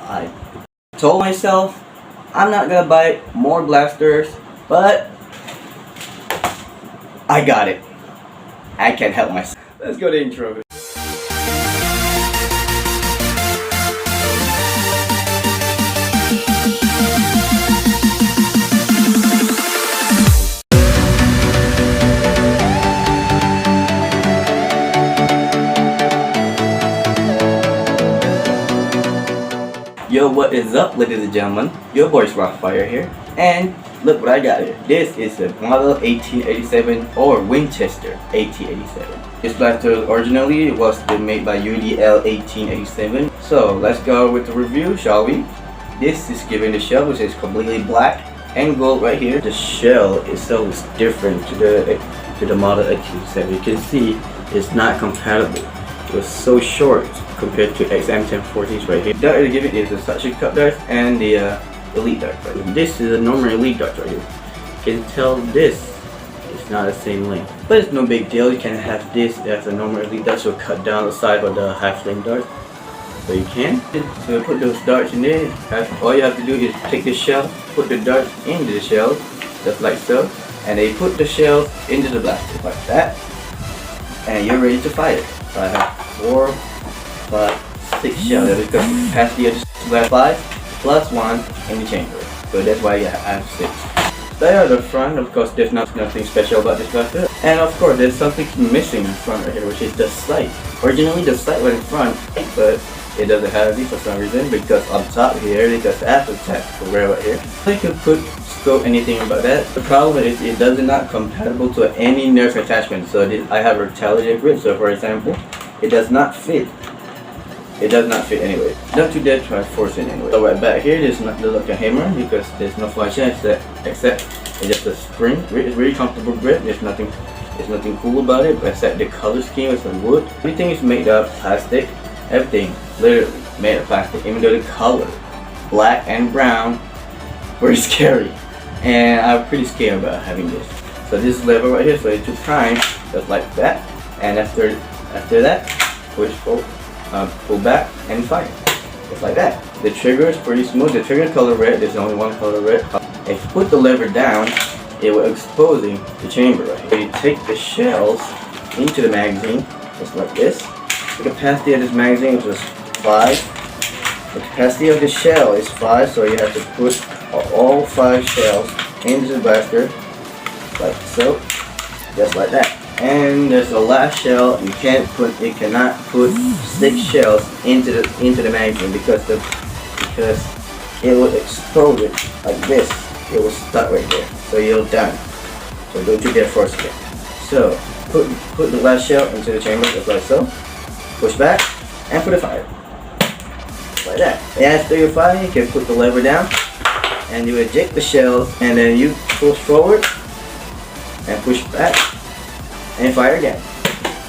I told myself I'm not gonna buy more blasters, but I got it. I can't help myself. Let's go to the intro. Yo, what is up, ladies and gentlemen? Your boy's Rockfire here, and look what I got here. This is a model 1887 or Winchester 1887. This blaster originally was made by UDL 1887. So let's go with the review, shall we? This is given the shell, which is completely black and gold right here. The shell itself is different to the model 1887. You can see it's not compatible. It was so short compared to XM1040s right here. The dart they give it is a suction cup dart and the elite dart. Right? This is a normal elite dart right here. You can tell this is not the same length, but it's no big deal. You can have this as a normal elite dart, so cut down the side of the half length dart. So you can. So put those darts in there. All you have to do is take the shell, put the darts into the shell, just like so, and then you put the shells into the blaster like that, and you're ready to fire. So I have 4, 5, 6 shells. Because the capacity of the 5 plus 1 in the chamber. So that's why I have 6. There at the front, of course, there's nothing special about this blaster. And of course, there's something missing in front right here, which is the sight. Originally, the sight was in front, but it doesn't have this for some reason, because on top here, it just has a tactical rail right here. So you can put scope anything about that. The problem is it does not compatible to any nerf attachment. So I have a retaliated grip. So for example, it does not fit. It does not fit anyway. Don't you dare try to force it anyway. So right back here, there's not like a hammer because there's no function except it's just a spring. It's really comfortable grip. There's nothing cool about it except the color scheme is some wood. Everything is made of plastic. Everything literally made of plastic. Even though the color, black and brown, very scary. And I'm pretty scared about having this. So this lever right here, so it took time, just like that. And after that, pull back and fire, just like that. The trigger is pretty smooth. The trigger color red. There's only one color red. If you put the lever down, it will exposing the chamber right here. You take the shells into the magazine, just like this. The capacity of this magazine is 5. The capacity of the shell is 5, so you have to put all 5 shells into the blaster, like so, just like that. And there's the last shell. You cannot put 6 shells into the magazine because it will explode it like this. It will stuck right there, so you're done. So don't you dare force it. So put the last shell into the chamber, just like so. Push back and put a fire, like that. And after you fire, you can put the lever down and you eject the shells, and then you push forward and push back and fire again,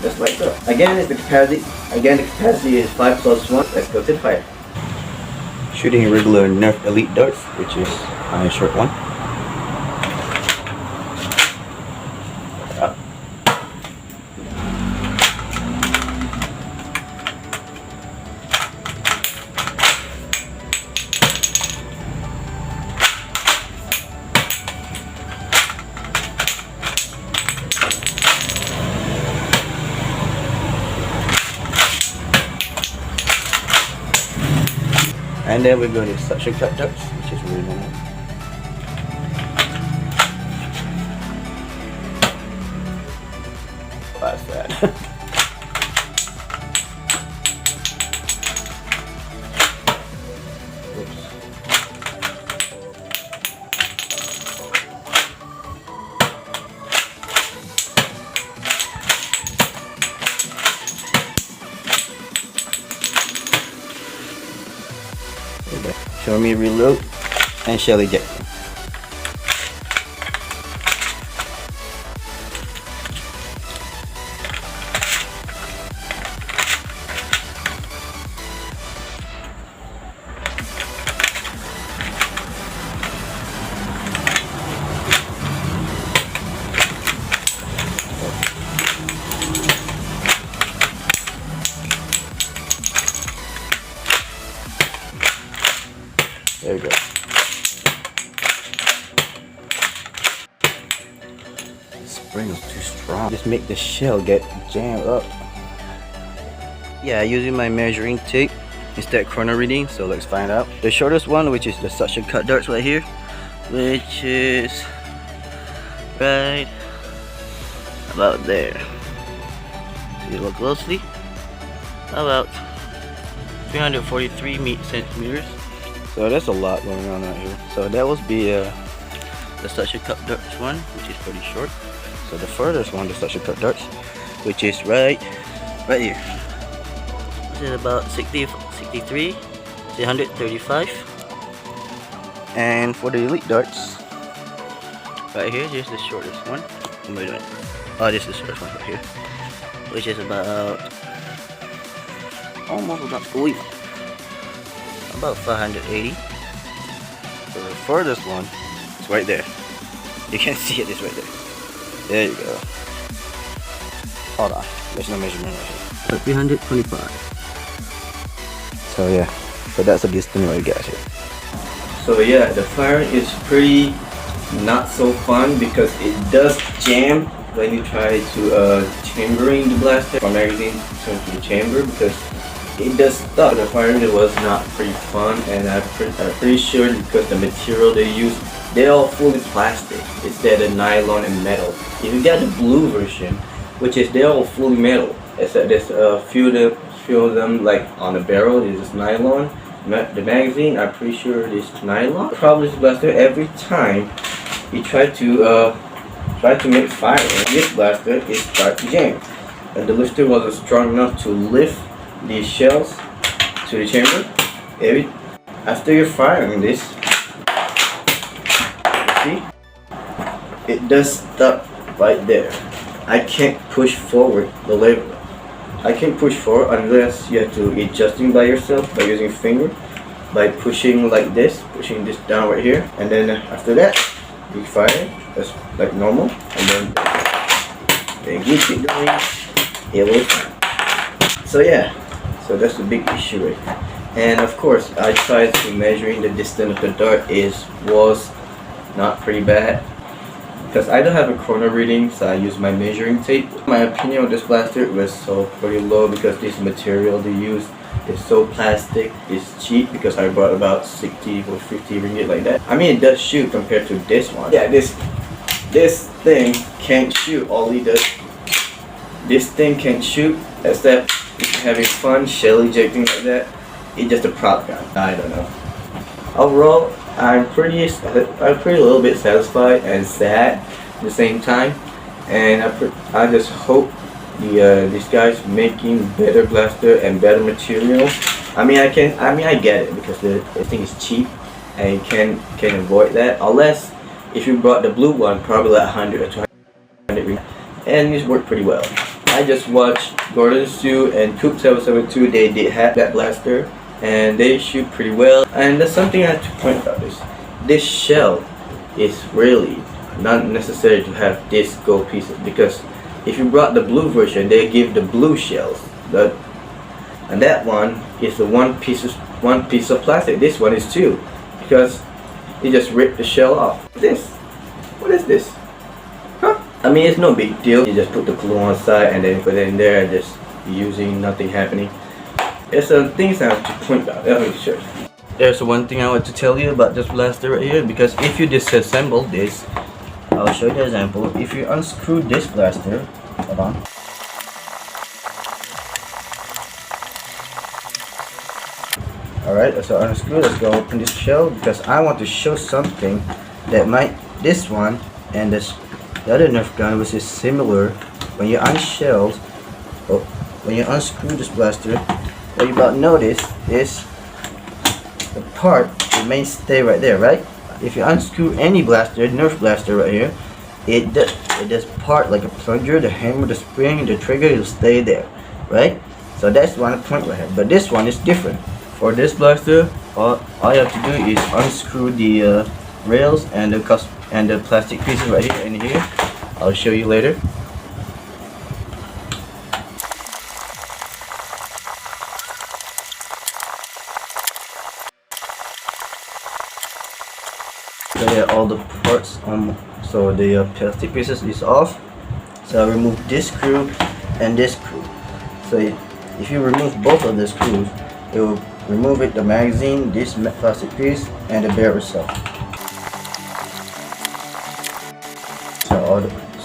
just like so. Again, is the capacity. Again, the capacity is 5 plus 1. Let's go to the fire. Shooting regular Nerf Elite darts, which is a short one. And then we're going to suction cup darts, which is really normal. That's that. Show me reload and shell ejecting. There we go. The spring is too strong. Just make the shell get jammed up. Yeah, using my measuring tape instead of corner reading, so let's find out. The shortest one, which is the suction cut darts right here, which is right about there. So you look closely, about 343 centimeters. So that's a lot going on right here. So that will be the suction cut darts one, which is pretty short. So the furthest one, the suction cut darts, which is right here. This is about 63, 335. And for the elite darts, right here, this is the shortest one. Oh, wait a minute. Oh, this is the shortest one right here, which is about almost about 580. So the furthest one is right there. You can see it is right there. There you go. Hold on, there's no measurement right here. 325. So yeah, so that's the distance what you get here. So yeah, the fire is pretty not so fun because it does jam when you try to chambering the blaster from magazine to the chamber, because it does stuck. The firing was not pretty fun, and I'm pretty sure because the material they use, they're all fully plastic instead of nylon and metal. If you get the blue version, which is they're all fully metal, except there's a few of them like on the barrel is this nylon. The magazine, I'm pretty sure it is nylon. The problem is blaster, every time you try to make fire, this blaster it starts to jam, and the lifter wasn't strong enough to lift these shells to the chamber. After you're firing this, see, it does stuck right there. I can't push forward the lever. I can't push forward unless you have to adjusting by yourself by using finger, by pushing like this, pushing this down right here, and then after that you fire just like normal, and then you keep going, it will fire. So yeah, so that's the big issue right here. And of course I tried to measuring the distance of the dart was not pretty bad, because I don't have a corner reading, so I use my measuring tape. My opinion of this blaster was so pretty low because this material they use is so plastic. It's cheap because I bought about 60 or 50 ringgit like that. I mean, it does shoot compared to this one. Yeah, this thing can't shoot. All it does, this thing can't shoot, except if you're having fun shell ejecting like that. It's just a prop gun. I don't know. Overall, I'm pretty a little bit satisfied and sad at the same time, and I just hope these guys making better blaster and better material. I mean, I get it because the thing is cheap and you can avoid that, unless if you brought the blue one, probably like 100 or 200, and it worked pretty well. I just watched Gordon Sue and Coop 772. They did have that blaster, and they shoot pretty well. And that's something I have to point out, is this shell is really not necessary to have this gold pieces, because if you brought the blue version, they give the blue shells, and that one is the one piece of plastic. This one is two, because you just rip the shell off. What is this? Huh? I mean, it's no big deal. You just put the glue on the side and then put it in there and just using, nothing happening. There's some things I have to point out. Let me show you. There's one thing I want to tell you about this blaster right here, because if you disassemble this, I'll show you the example. If you unscrew this blaster, hold on. Alright, so unscrew, let's go open this shell, because I want to show something that this one and the other Nerf gun, which is similar. When you when you unscrew this blaster, what you about to notice is the part stay right there, right? If you unscrew any blaster, Nerf blaster right here, it does part like a plunger, the hammer, the spring, the trigger, will stay there, right? So that's one point right here. But this one is different. For this blaster, all you have to do is unscrew the rails and the plastic pieces right here and here. I'll show you later. So yeah, all the parts so the plastic pieces is off. So I remove this screw and this screw. So if you remove both of the screws, it will remove the magazine, this plastic piece, and the barrel itself.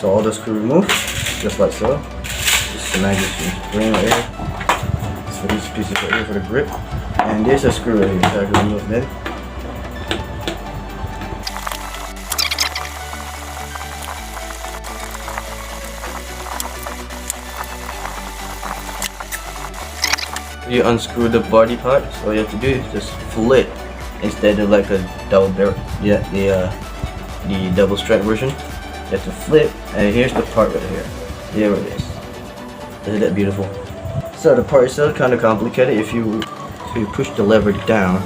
So all the screw removed, just like so. This is the magazine spring right here. This for these pieces right here for the grip, and there's a screw right here. So I can remove that. You unscrew the body part, so all you have to do is just flip instead of like a double barrel. Yeah, the double strap version. You have to flip, and here's the part right here. There it is. Isn't that beautiful? So the part itself kind of complicated. If you push the lever down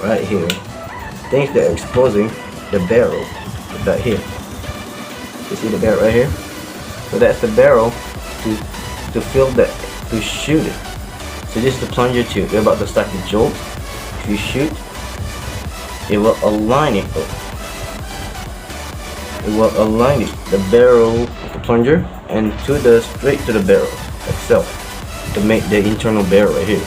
right here, things that are exposing the barrel right here. You see the barrel right here? So that's the barrel to fill that, to shoot it. So this is the plunger tube. You're about to start the jolt. If you shoot, it will align it. It will align it, the barrel of the plunger, and straight to the barrel itself to make the internal barrel right here.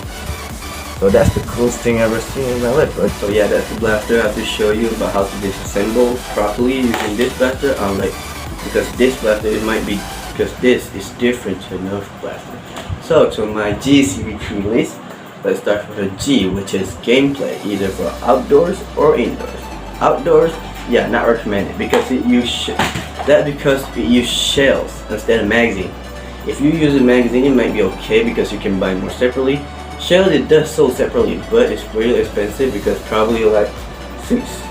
So that's the coolest thing I've ever seen in my life, right? So yeah, that's the blaster. I have to show you about how to disassemble properly using this blaster. Because this blaster because this is different to another blaster. So to my G series list, let's start with a G, which is gameplay, either for outdoors or indoors. Outdoors, yeah, not recommended because it use shells instead of magazine. If you use a magazine, it might be okay because you can buy more separately. Shells it does sold separately, but it's really expensive because probably like six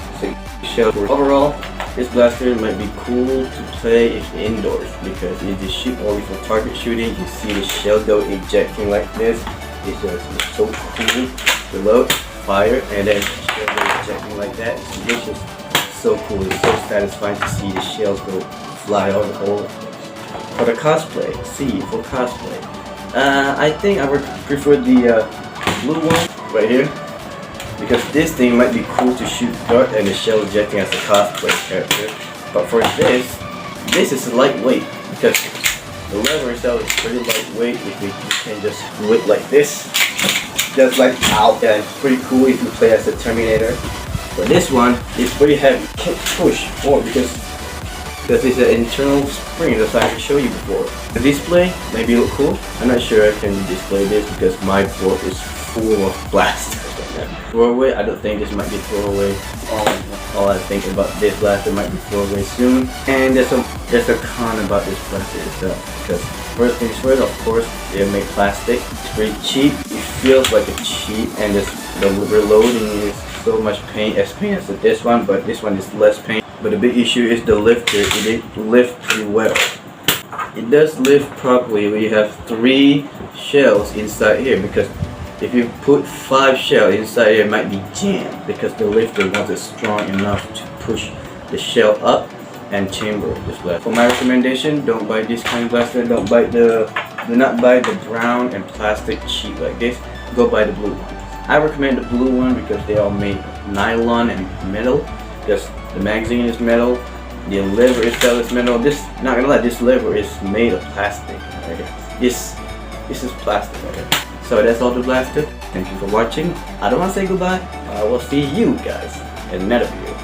shells. Overall, this blaster might be cool to play if indoors because you just shoot only for target shooting. You see the shell go ejecting like this. It's just so cool to load, fire, and then shell go ejecting like that. It's just so cool. It's so satisfying to see the shells go fly all over the place. For the cosplay, for cosplay, I think I would prefer the blue one right here. Because this thing might be cool to shoot dart and the shell ejecting as a cosplay character. But for this is lightweight because the lever itself is pretty lightweight. If you can just do it like this, just like out, and it's pretty cool if you play as a Terminator. But this one is pretty heavy. Can't push more because it's an internal spring. That's why I can show you before. The display maybe look cool. I'm not sure I can display this because my board is full of blasters. Throwaway, I don't think this might be throwaway. All I think about this blaster might be throwaway soon. And there's a con about this blaster itself because first things first, of course, they're made plastic. It's pretty cheap. It feels like a cheap, and the reloading is so much pain as this one, but this one is less pain. But the big issue is the lifter. It didn't lift pretty well. It does lift properly when you have 3 shells inside here because if you put 5 shells inside here, it might be jammed because the lifter wasn't strong enough to push the shell up and chamber this blaster. For my recommendation, don't buy this kind of blaster. Do not buy the brown and plastic cheap like this. Go buy the blue one. I recommend the blue one because they are made of nylon and metal. Because the magazine is metal, the lever itself is metal. Not gonna lie, this lever is made of plastic. Right here. This is plastic right here. So that's all the blaster. Thank you for watching. I don't want to say goodbye. I will see you guys in another video.